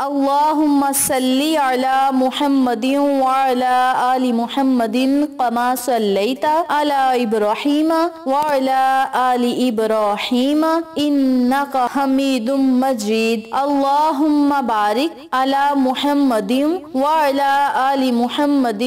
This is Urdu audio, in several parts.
اللہم صلی علی محمد وعلی آل محمد کما صلیت علی ابراہیم وعلی آل ابراہیم انک حمید مجید اللہم بارک علی محمد وعلی آل محمد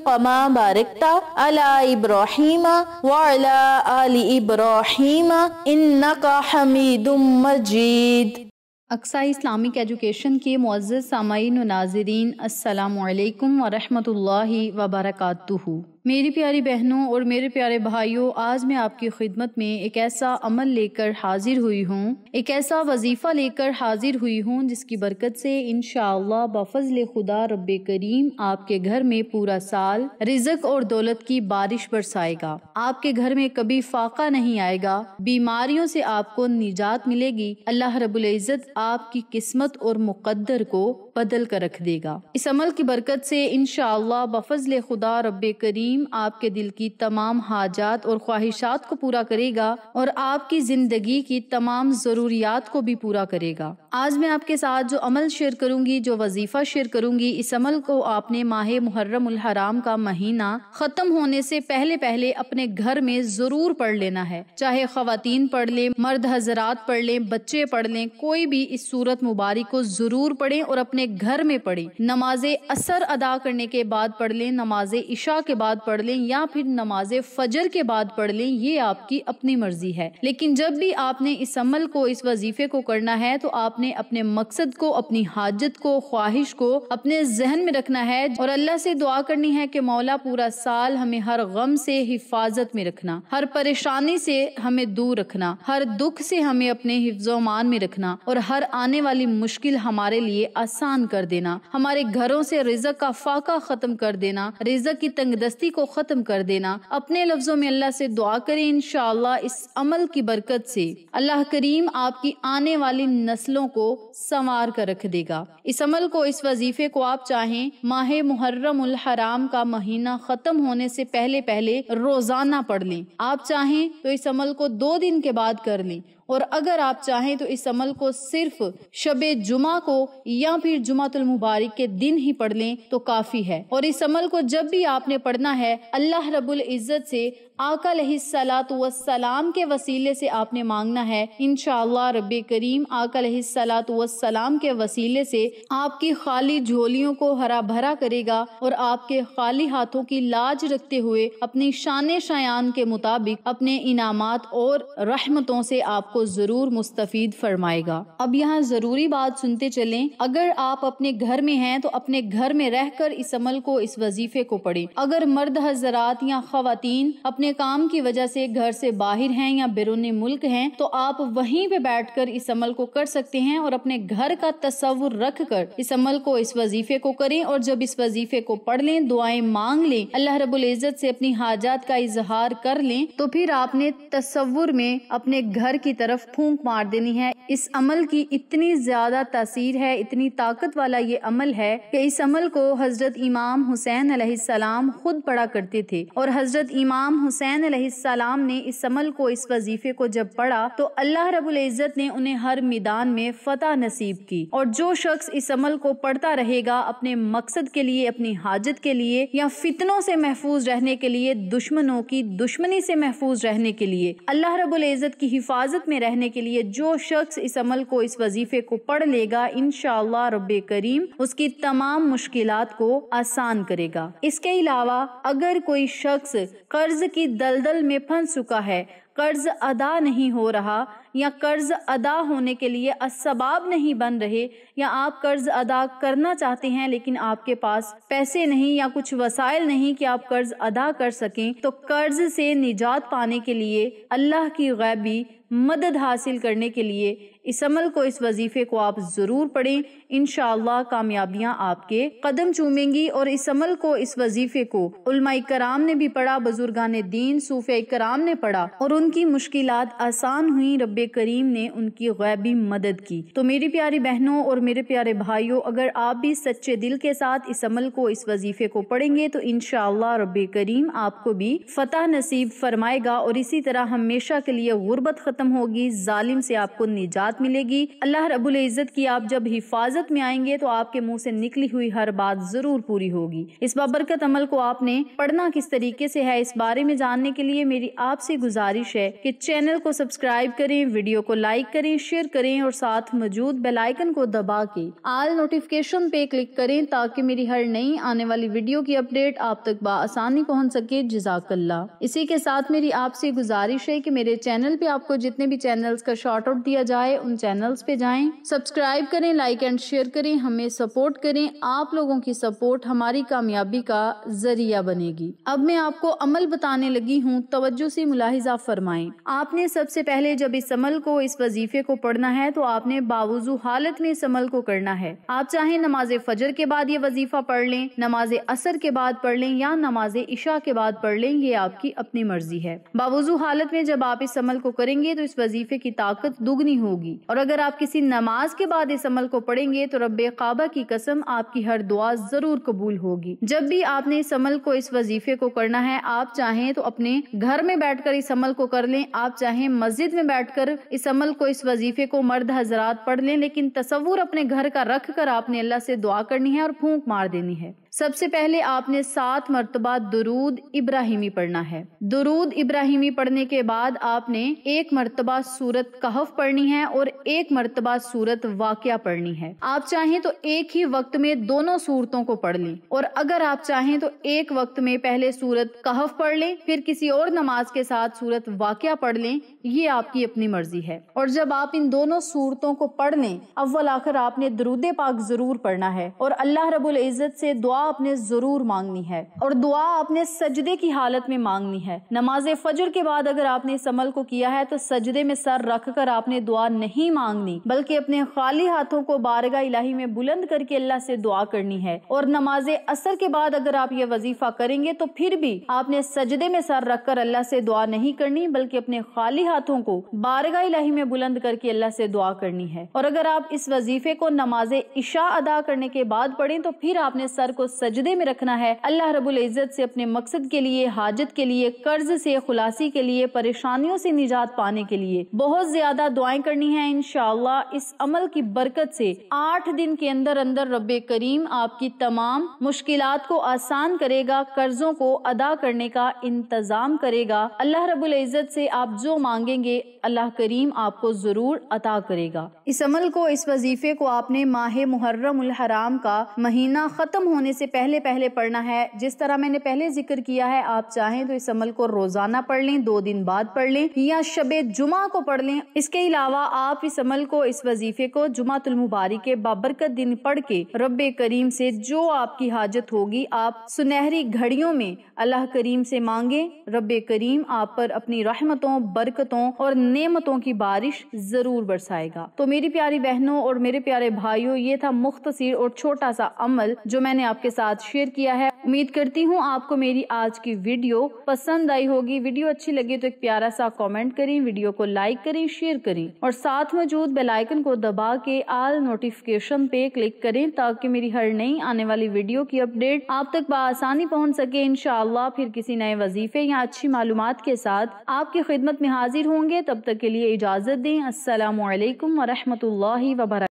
کما بارکت علی ابراہیم وعلی آل ابراہیم انک حمید مجید۔ اقصی اسلامک ایجوکیشن کے معزز سامعین و ناظرین، السلام علیکم ورحمۃ اللہ وبرکاتہ۔ میری پیاری بہنوں اور میرے پیارے بھائیوں، آج میں آپ کی خدمت میں ایک ایسا عمل لے کر حاضر ہوئی ہوں، ایک ایسا وظیفہ لے کر حاضر ہوئی ہوں جس کی برکت سے انشاءاللہ بفضل خدا رب کریم آپ کے گھر میں پورا سال رزق اور دولت کی بارش برسائے گا۔ آپ کے گھر میں کبھی فاقہ نہیں آئے گا، بیماریوں سے آپ کو نجات ملے گی۔ اللہ رب العزت آپ کی قسمت اور مقدر کو بدل کر رکھ دے گا۔ اس عمل کی برکت سے انشاءاللہ بفضل خدا رب کریم آپ کے دل کی تمام حاجات اور خواہشات کو پورا کرے گا اور آپ کی زندگی کی تمام ضروریات کو بھی پورا کرے گا۔ آج میں آپ کے ساتھ جو عمل شیئر کروں گی، جو وظیفہ شیئر کروں گی، اس عمل کو آپ نے ماہ محرم الحرام کا مہینہ ختم ہونے سے پہلے اپنے گھر میں ضرور پڑھ لینا ہے۔ چاہے خواتین پڑھ لیں، مرد حضرات پڑھ لیں، بچے پڑھ لیں، کوئی بھی اس سورت مبارک کو ضرور پڑھیں اور اپنے گھر میں پڑھیں۔ نماز عصر ادا کرنے کے بعد پڑھ لیں، نماز عشاء کے بعد پڑھ لیں یا پھر نماز فجر کے بعد پڑھ لیں، یہ آپ کی اپنی مرضی ہے۔ لیکن جب بھی آپ نے اس عمل کو، اس وظیفے کو کرنا ہے تو آپ نے اپنے مقصد کو، اپنی حاجت کو، خواہش کو اپنے ذہن میں رکھنا ہے اور اللہ سے دعا کرنی ہے کہ مولا پورا سال ہمیں ہر غم سے حفاظت میں رکھنا، ہر پریشانی سے ہمیں دور رکھنا، ہر دکھ سے ہمیں اپنے حفظ و امان میں رکھنا اور ہر آنے والی مشکل ہمارے لیے آسان کر دینا، ہمارے گھروں سے رزق کا فاقہ ختم کر دینا، رزق کی تنگ دستی کو ختم کر دینا۔ اپنے لفظوں میں اللہ سے دعا کریں، انشاءاللہ اس عمل کی برکت سے اللہ کریم آپ کی آنے والی نسلوں کو سنوار کر رکھ دے گا۔ اس عمل کو، اس وظیفے کو آپ چاہیں ماہ محرم الحرام کا مہینہ ختم ہونے سے پہلے روزانہ پڑھ لیں، آپ چاہیں تو اس عمل کو 2 دن کے بعد کر لیں، اور اگر آپ چاہیں تو اس عمل کو صرف شب جمعہ کو یا پھر جمعۃ المبارک کے دن ہی پڑھ لیں تو کافی ہے۔ اور اس عمل کو جب بھی آپ نے پڑھنا ہے، اللہ رب العزت سے آقا علیہ الصلوۃ والسلام کے وسیلے سے آپ نے مانگنا ہے۔ انشاءاللہ رب کریم آقا علیہ الصلوۃ والسلام کے وسیلے سے آپ کی خالی جھولیوں کو ہرا بھرا کرے گا اور آپ کے خالی ہاتھوں کی لاج رکھتے ہوئے اپنی شان شایان کے مطابق اپنے انعامات اور رحمتوں سے آپ کو ضرور مستفید فرمائے گا۔ اب یہاں ضروری بات سنتے چلیں، اگر آپ اپنے گھر میں ہیں تو اپنے گھر میں رہ کر اس عمل کو، اس وظیفے کو پڑھیں۔ اگر مرد حضرات یا خواتین اپنے کام کی وجہ سے گھر سے باہر ہیں یا بیرون ملک ہیں تو آپ وہیں پہ بیٹھ کر اس عمل کو کر سکتے ہیں اور اپنے گھر کا تصور رکھ کر اس عمل کو، اس وظیفے کو کریں، اور جب اس وظیفے کو پڑھ لیں، دعائیں مانگ لیں، اللہ رب العزت سے اپنی حاجات کا اظہار کر لیں، تو پھر آپ نے تصور میں اپنے گھر کی طرف پھونک مار دینی ہے۔ اس عمل کی اتنی زیادہ تاثیر ہے، اتنی طاقت والا یہ عمل ہے کہ اس عمل کو حضرت امام حسین علیہ السلام خود پڑھا کرتے تھے، اور حضرت امام حسین علیہ السلام نے اس عمل کو، اس وظیفے کو جب پڑھا تو اللہ رب العزت نے انہیں ہر میدان میں فتح نصیب کی۔ اور جو شخص اس عمل کو پڑھتا رہے گا اپنے مقصد کے لیے، اپنی حاجت کے لیے، یا فتنوں سے محفوظ رہنے کے لیے، دشمنوں کی دشمنی سے محفوظ رہنے کے لیے، اللہ رب العزت کی حفاظت میں رہنے کے لیے جو شخص اس عمل کو، اس وظیفے کو پڑھ لے گا، انشاءاللہ رب کریم اس کی تمام مشکلات کو آسان کرے گا۔ اس کے علاوہ اگر کوئی شخص قرض کی دلدل میں پھنس چکا ہے، قرض ادا نہیں ہو رہا یا قرض ادا ہونے کے لیے اسباب نہیں بن رہے، یا آپ قرض ادا کرنا چاہتے ہیں لیکن آپ کے پاس پیسے نہیں یا کچھ وسائل نہیں کہ آپ قرض ادا کر سکیں، تو قرض سے نجات پانے کے لیے، اللہ کی غیبی مدد حاصل کرنے کے لیے اس عمل کو، اس وظیفے کو آپ ضرور پڑھیں۔ انشاءاللہ کامیابیاں آپ کے قدم چومیں گی۔ اور اس عمل کو، اس وظیفے کو علماء کرام نے بھی پڑھا، بزرگان دین، صوفیاء کرام نے پڑھا اور ان کی مشکلات آسان ہوئیں۔ رب کریم نے ان کی غیبی مدد کی۔ تو میری پیاری بہنوں اور میرے پیارے بھائیوں، اگر آپ بھی سچے دل کے ساتھ اس عمل کو، اس وظیفے کو پڑھیں گے تو انشاءاللہ رب کریم آپ کو بھی فتح نصیب فرمائے گا، اور اسی طرح ہمیشہ کے لیے غربت ختم ہوگی، ظالم سے آپ کو نجات ملے گی۔ اللہ رب العزت کی آپ جب حفاظت میں آئیں گے تو آپ کے منہ سے نکلی ہوئی ہر بات ضرور پوری ہوگی۔ اس بابرکت عمل کو آپ نے پڑھنا کس طریقے سے ہے، اس بارے میں جاننے کے لیے میری آپ سے گزارش ہے کہ چینل کو سبسکرائب کریں، ویڈیو کو لائک کریں، شیئر کریں اور ساتھ موجود بیل آئیکن کو دبا کے آل نوٹیفیکیشن پہ کلک کریں تاکہ میری ہر نئی آنے والی ویڈیو کی اپڈیٹ آپ تک بآسانی پہنچ سکے۔ جزاک اللہ۔ اسی کے ساتھ میری آپ سے گزارش ہے کہ میرے چینل پہ آپ کو جتنے بھی چینلز کا شارٹ آؤٹ دیا جائے ان چینلز پہ جائیں، سبسکرائب کریں، لائک اینڈ شیئر کریں، ہمیں سپورٹ کریں۔ آپ لوگوں کی سپورٹ ہماری کامیابی کا ذریعہ بنے گی۔ اب میں آپ کو عمل بتانے لگی ہوں، توجہ سے ملاحظہ فرمائیں۔ آپ نے سب سے پہلے جب اس عمل کو، اس وظیفے کو پڑھنا ہے تو آپ نے باوضو حالت میں اس عمل کو کرنا ہے۔ آپ چاہیں نماز فجر کے بعد یہ وظیفہ پڑھ لیں، نماز عصر کے بعد پڑھ لیں یا نماز عشاء کے بعد پڑھ لیں، یہ آپ کی اپنی مرضی ہے۔ باوضو حالت میں جب آپ اس عمل کو کریں گے تو اس وظیفے کی طاقت دگنی ہوگی، اور اگر آپ کسی نماز کے بعد اس عمل کو پڑھیں گے تو رب کعبہ کی قسم آپ کی ہر دعا ضرور قبول ہوگی۔ جب بھی آپ نے اس عمل کو، اس وظیفے کو کرنا ہے، آپ چاہیں تو اپنے گھر میں بیٹھ کر اس عمل کو کر لیں، آپ چاہیں مسجد میں بیٹھ کر اس عمل کو، اس وظیفے کو مرد حضرات پڑھ لیں، لیکن تصور اپنے گھر کا رکھ کر آپ نے اللہ سے دعا کرنی ہے اور پھونک مار دینی ہے۔ سب سے پہلے آپ نے 7 مرتبہ درود ابراہیمی پڑھنا ہے۔ درود ابراہیمی پڑھنے کے بعد آپ نے 1 مرتبہ سورت کہف پڑھنی ہے اور 1 مرتبہ سورت واقعہ پڑھنی ہے۔ آپ چاہیں تو ایک ہی وقت میں دونوں سورتوں کو پڑھ لیں، اور اگر آپ چاہیں تو ایک وقت میں پہلے سورت کہف پڑھ لیں پھر کسی اور نماز کے ساتھ سورت واقعہ پڑھ لیں، یہ آپ کی اپنی مرضی ہے۔ اور جب آپ ان دونوں سورتوں کو پڑھ لیں، اول آخر آپ نے درود پاک ضرور پڑھنا ہے اور اللہ رب العزت سے دعا آپ نے ضرور مانگنی ہے، اور دعا آپ نے سجدے کی حالت میں مانگنی ہے۔ نماز فجر کے بعد اگر آپ نے اس عمل کو کیا ہے تو سجدے میں سر رکھ کر آپ نے دعا نہیں مانگنی، بلکہ اپنے خالی ہاتھوں کو بارگاہ الہی میں بلند کر کے اللہ سے دعا کرنی ہے۔ اور نماز عصر کے بعد اگر آپ یہ وظیفہ کریں گے تو پھر بھی آپ نے سجدے میں سر رکھ کر اللہ سے دعا نہیں کرنی، بلکہ اپنے خالی ہاتھوں کو بارگاہ الہی میں بلند کر کے اللہ سے دعا کرنی ہے۔ اور اگر آپ اس وظیفے کو نماز عشاء ادا کرنے کے بعد پڑھیں تو پھر آپ نے سر کو سجدے میں رکھنا ہے، اللہ رب العزت سے اپنے مقصد کے لیے، حاجت کے لیے، قرض سے خلاصی کے لیے، پریشانیوں سے نجات پانے کے لیے بہت زیادہ دعائیں کرنی ہیں۔ انشاءاللہ اس عمل کی برکت سے 8 دن کے اندر اندر رب کریم آپ کی تمام مشکلات کو آسان کرے گا، قرضوں کو ادا کرنے کا انتظام کرے گا۔ اللہ رب العزت سے آپ جو مانگیں گے اللہ کریم آپ کو ضرور عطا کرے گا۔ اس عمل کو، اس وظیفے کو آپ نے ماہ محرم الحرام کا مہینہ ختم ہونے سے پہلے پڑھنا ہے۔ جس طرح میں نے پہلے ذکر کیا ہے، آپ چاہیں تو اس عمل کو روزانہ پڑھ لیں، 2 دن بعد پڑھ لیں یا شب جمعہ کو پڑھ لیں۔ اس کے علاوہ آپ اس عمل کو، اس وظیفے کو جمعۃ المبارک کے بابرکت دن پڑھ کے رب کریم سے جو آپ کی حاجت ہوگی آپ سنہری گھڑیوں میں اللہ کریم سے مانگیں، رب کریم آپ پر اپنی رحمتوں، برکتوں اور نعمتوں کی بارش ضرور برسائے گا۔ تو میری پیاری بہنوں اور میرے پیارے بھائیوں، یہ تھا مختصر اور چھوٹا سا عمل جو میں نے آپ کے ساتھ شیئر کیا ہے۔ امید کرتی ہوں آپ کو میری آج کی ویڈیو پسند آئی ہوگی۔ ویڈیو اچھی لگے تو ایک پیارا سا کامنٹ کریں، ویڈیو کو لائک کریں، شیئر کریں اور ساتھ موجود بیل آئیکن کو دبا کے آل نوٹیفیکیشن پہ کلک کریں تاکہ میری ہر نئی آنے والی ویڈیو کی اپڈیٹ آپ تک بآسانی پہنچ سکے۔ انشاءاللہ پھر کسی نئے وظیفے یا اچھی معلومات کے ساتھ آپ کی خدمت میں حاضر ہوں گے۔ تب تک کے لیے اجازت دیں۔ السلام علیکم ورحمۃ اللہ وبرکاتہ۔